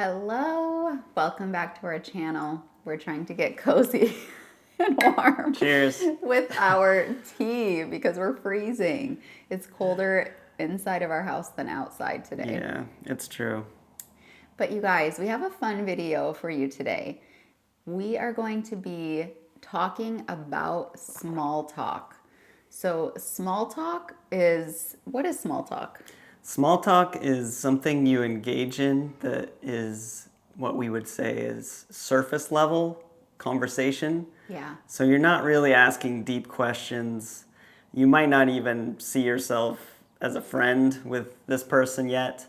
Hello, welcome back to our channel. We're trying to get cozy and warm. Cheers. With our tea because we're freezing. It's colder inside of our house than outside today. Yeah, it's true. But you guys, we have a fun video for you today. We are going to be talking about small talk. So what is small talk? Small talk is something you engage in that is what we would say is surface level conversation. Yeah. So you're not really asking deep questions. You might not even see yourself as a friend with this person yet.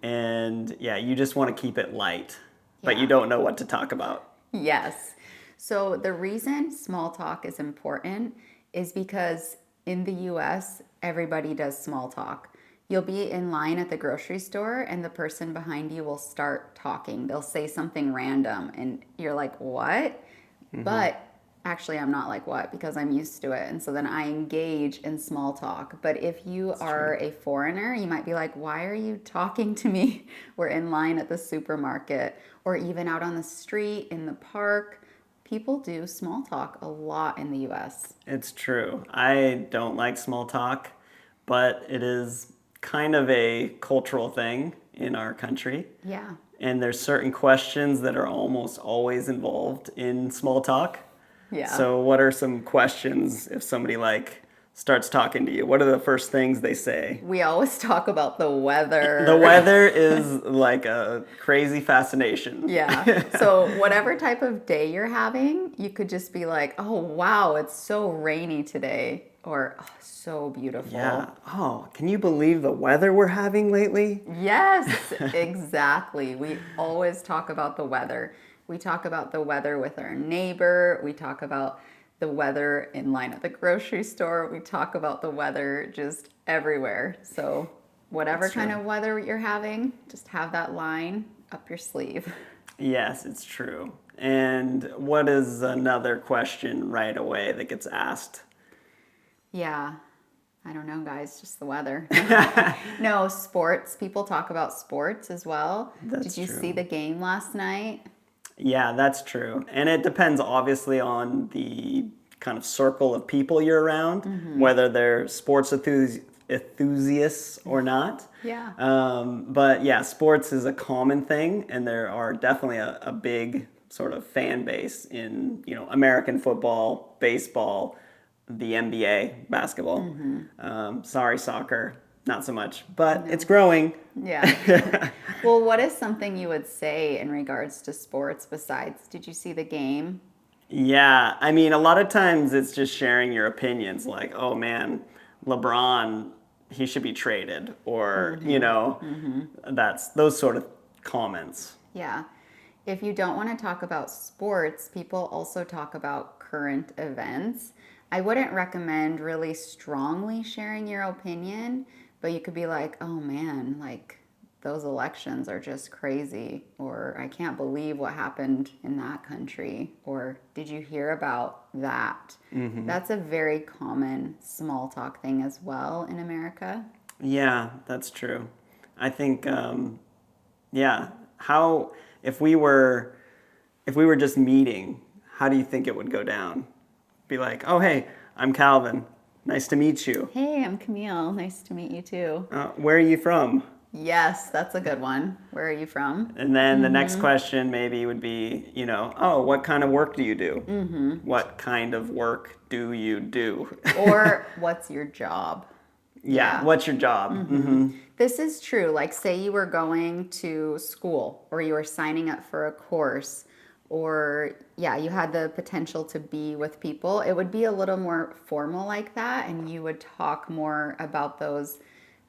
And yeah, you just want to keep it light, but Yeah. you don't know what to talk about. Yes. So the reason small talk is important is because in the US, everybody does small talk. You'll be in line at the grocery store and the person behind you will start talking. They'll say something random and you're like, what? But actually, I'm not like, what? Because I'm used to it. And so then I engage in small talk. But if you are a foreigner, you might be like, why are you talking to me? We're in line at the supermarket or even out on the street, in the park. People do small talk a lot in the US. It's true. I don't like small talk, but it is kind of a cultural thing in our country. Yeah. And there's certain questions that are almost always involved in small talk. Yeah. So what are some questions if somebody starts talking to you? What are the first things they say? We always talk about the weather. The weather is like a crazy fascination. Yeah. So whatever type of day you're having, you could just be like, oh, wow, it's so rainy today. Or, oh, so beautiful. Yeah. Oh, can you believe the weather we're having lately? Yes, exactly. We always talk about the weather. We talk about the weather with our neighbor. We talk about the weather in line at the grocery store. We talk about the weather just everywhere. So whatever That's kind true. of weather you're having, just have that line up your sleeve. Yes, it's true. And what is another question right away that gets asked? Yeah. I don't know, guys, just the weather. No, sports. People talk about sports as well. That's Did you true. see the game last night? Yeah, that's true. And it depends obviously on the kind of circle of people you're around, whether they're sports enthusiasts or not. Yeah. But yeah, sports is a common thing, and there are definitely a big sort of fan base in, American football, baseball, the NBA, basketball. Sorry, soccer, not so much, but it's growing. Yeah. Well, what is something you would say in regards to sports besides, did you see the game? Yeah, I mean, a lot of times it's just sharing your opinions, like, oh man, LeBron, he should be traded, or, that's those sort of comments. Yeah. If you don't want to talk about sports, people also talk about current events. I wouldn't recommend really strongly sharing your opinion, but you could be like, oh man, like those elections are just crazy, or I can't believe what happened in that country, or did you hear about that? That's a very common small talk thing as well in America. Yeah, that's true. I think, yeah, how, if we were just meeting, how do you think it would go down? Be like, oh, hey, I'm Calvin. Nice to meet you. Hey, I'm Camille. Nice to meet you too. Where are you from? Yes, that's a good one. Where are you from? And then the next question maybe would be, oh, what kind of work do you do? What kind of work do you do? Or what's your job? Yeah, what's your job? This is true. Like, say you were going to school or you were signing up for a course, or you had the potential to be with people. It would be a little more formal like that, and you would talk more about those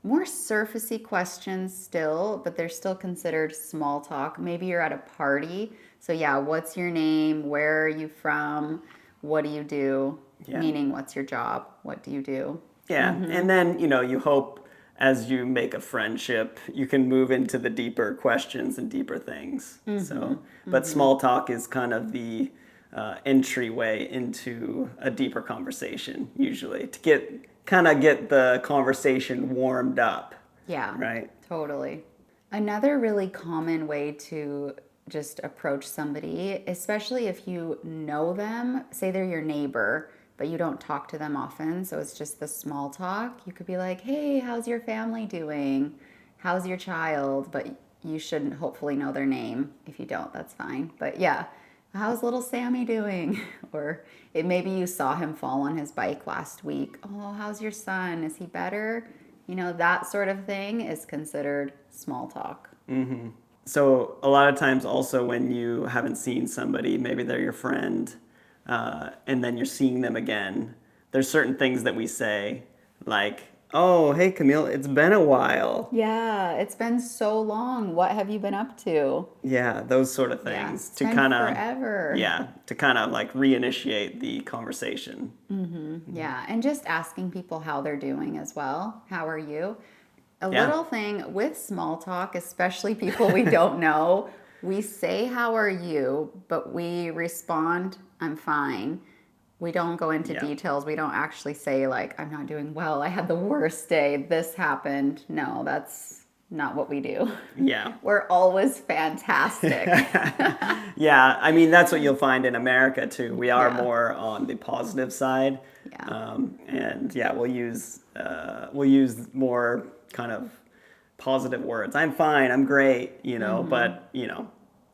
more surfacey questions still, but they're still considered small talk. Maybe you're at a party. So what's your name? Where are you from? What do you do? Yeah. Meaning, what's your job? What do you do? Yeah, and then, you hope as you make a friendship, you can move into the deeper questions and deeper things. So, but small talk is kind of the entryway into a deeper conversation, usually, to get the conversation warmed up. Yeah. Right. Totally. Another really common way to just approach somebody, especially if you know them, say they're your neighbor, but you don't talk to them often, so it's just the small talk. You could be like, hey, how's your family doing? How's your child? But you shouldn't hopefully know their name. If you don't, that's fine. But yeah, how's little Sammy doing? Or it maybe you saw him fall on his bike last week. Oh, how's your son? Is he better? That sort of thing is considered small talk. So a lot of times also when you haven't seen somebody, maybe they're your friend, and then you're seeing them again, there's certain things that we say like, oh, hey, Camille, it's been a while. Yeah, it's been so long. What have you been up to? Yeah, those sort of Yeah, things it's to been kind of, forever. yeah, to kind of like reinitiate the conversation. Yeah, and just asking people how they're doing as well. How are you? A Yeah. little thing with small talk, especially people we don't know, we say, how are you? But we respond, I'm fine. We don't go into Yeah. details. We don't actually say, like, I'm not doing well. I had the worst day. This happened. No, that's not what we do. Yeah. We're always fantastic. Yeah, I mean that's what you'll find in America too. We are Yeah. more on the positive side, Yeah. and yeah, we'll use more kind of positive words. I'm fine. I'm great. But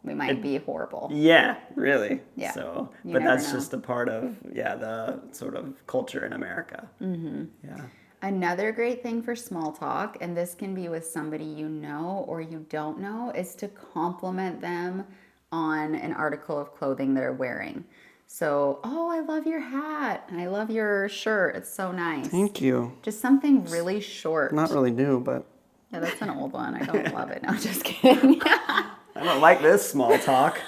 We might be horrible. yeah, really. Yeah. So, You but never that's know. just a part of the sort of culture in America. Yeah. Another great thing for small talk, and this can be with somebody you know or you don't know, is to compliment them on an article of clothing they're wearing. So, oh, I love your hat. I love your shirt. It's so nice. Thank you. Just something really short. Not really new, but Yeah, that's an old one. I don't love it. No, just kidding. I don't like this small talk.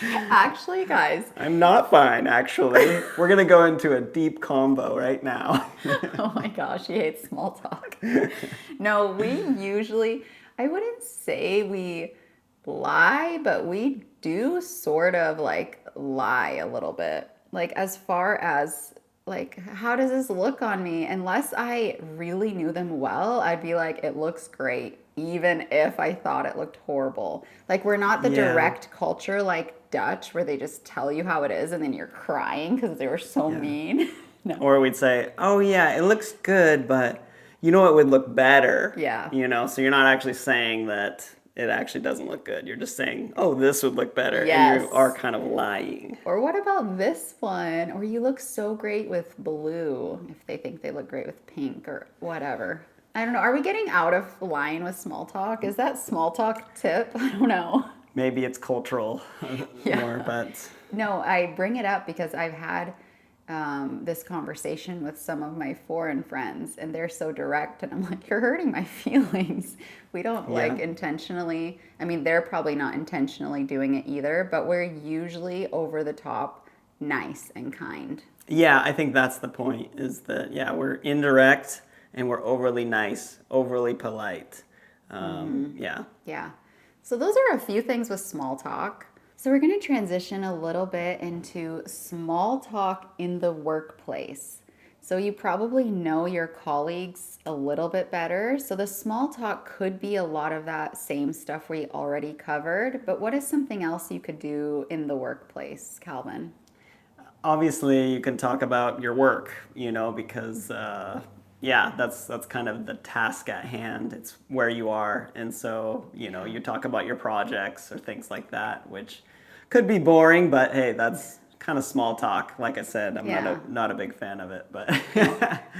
Actually, guys, I'm not fine, actually. We're going to go into a deep combo right now. oh my gosh, he hates small talk. No, we usually, I wouldn't say we lie, but we do sort of like lie a little bit. Like, as far as, like, how does this look on me? Unless I really knew them well, I'd be like, it looks great, even if I thought it looked horrible. Like, we're not the Yeah. direct culture like Dutch, where they just tell you how it is and then you're crying because they were so Yeah. mean. No. Or we'd say, oh, yeah, it looks good, but it would look better. Yeah. So you're not actually saying that it actually doesn't look good. You're just saying, oh, this would look better. And you Yes. are kind of lying. Or what about this one? Or you look so great with blue, if they think they look great with pink or whatever. I don't know. Are we getting out of line with small talk? Is that small talk tip? I don't know. Maybe it's cultural Yeah. more, but No, I bring it up because I've had this conversation with some of my foreign friends, and they're so direct, and I'm like, you're hurting my feelings. We don't like Yeah. intentionally, I mean, they're probably not intentionally doing it either, but we're usually over the top nice and kind. yeah, I think that's the point is that, yeah, we're indirect and we're overly nice, overly polite. Yeah. Yeah. So those are a few things with small talk. So we're going to transition a little bit into small talk in the workplace. So you probably know your colleagues a little bit better. So the small talk could be a lot of that same stuff we already covered. But what is something else you could do in the workplace, Calvin? Obviously you can talk about your work, because yeah, that's kind of the task at hand. It's where you are, and so you talk about your projects or things like that, which could be boring, but hey, that's kind of small talk. Like I said, I'm Yeah. not a big fan of it, but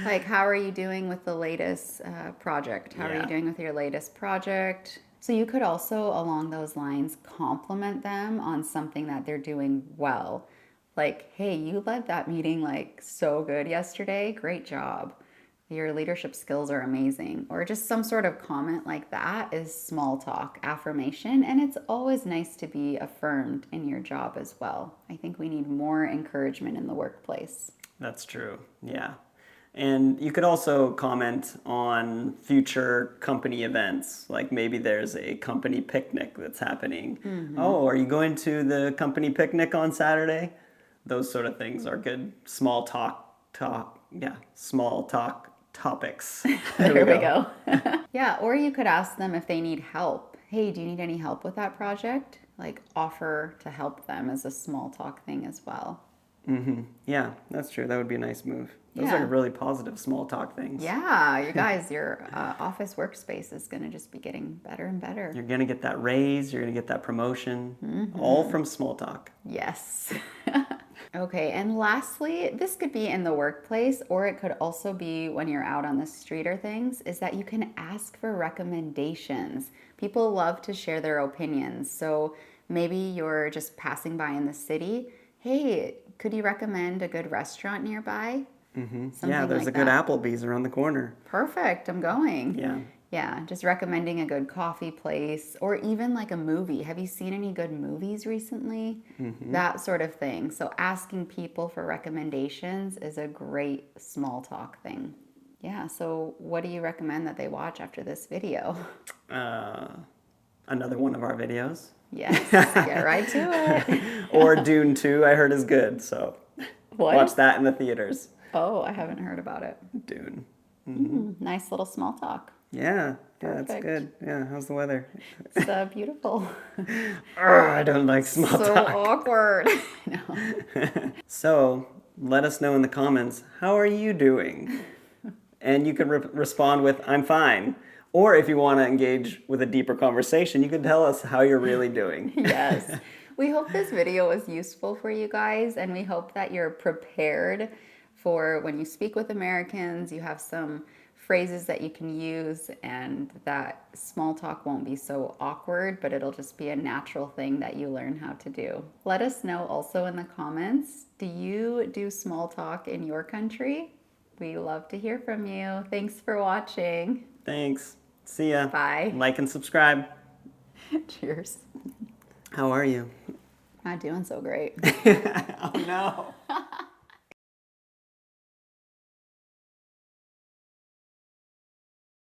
Like, how are you doing with the latest project? How are Yeah. you doing with your latest project? So you could also, along those lines, compliment them on something that they're doing well. Like, hey, you led that meeting like so good yesterday. Great job. Your leadership skills are amazing. Or just some sort of comment like that is small talk, affirmation. And it's always nice to be affirmed in your job as well. I think we need more encouragement in the workplace. That's true. Yeah. And you could also comment on future company events. Like maybe there's a company picnic that's happening. Oh, are you going to the company picnic on Saturday? Those sort of things are good small talk topics. There we go. Yeah, or you could ask them if they need help. Hey, do you need any help with that project? Like offer to help them as a small talk thing as well. Yeah, that's true. That would be a nice move. Those Yeah. are really positive small talk things. Yeah, you guys, your office workspace is going to just be getting better and better. You're going to get that raise, you're going to get that promotion, all from small talk. Yes. Okay, and lastly, this could be in the workplace or it could also be when you're out on the street or things, is that you can ask for recommendations. People love to share their opinions. So maybe you're just passing by in the city. Hey, could you recommend a good restaurant nearby? Something Yeah, there's like a good that. Applebee's around the corner. Perfect, I'm going. Yeah. Yeah, just recommending a good coffee place or even like a movie. Have you seen any good movies recently? That sort of thing. So asking people for recommendations is a great small talk thing. Yeah, so what do you recommend that they watch after this video? Another one of our videos. Yes, get right to it. Or Dune 2, I heard is good. So What? watch that in the theaters. Oh, I haven't heard about it. Dune. Nice little small talk. Yeah, that's Perfect. good. Yeah, how's the weather? It's beautiful. I don't like small So talk. awkward. No. So let us know in the comments, how are you doing? And you can respond with, I'm fine. Or if you want to engage with a deeper conversation, you can tell us how you're really doing. Yes. We hope this video was useful for you guys, and we hope that you're prepared for when you speak with Americans, you have some phrases that you can use, and that small talk won't be so awkward, but it'll just be a natural thing that you learn how to do. Let us know also in the comments, do you do small talk in your country? We love to hear from you. Thanks for watching. Thanks. See ya. Bye. Like and subscribe. Cheers. How are you? Not doing so great. Oh no.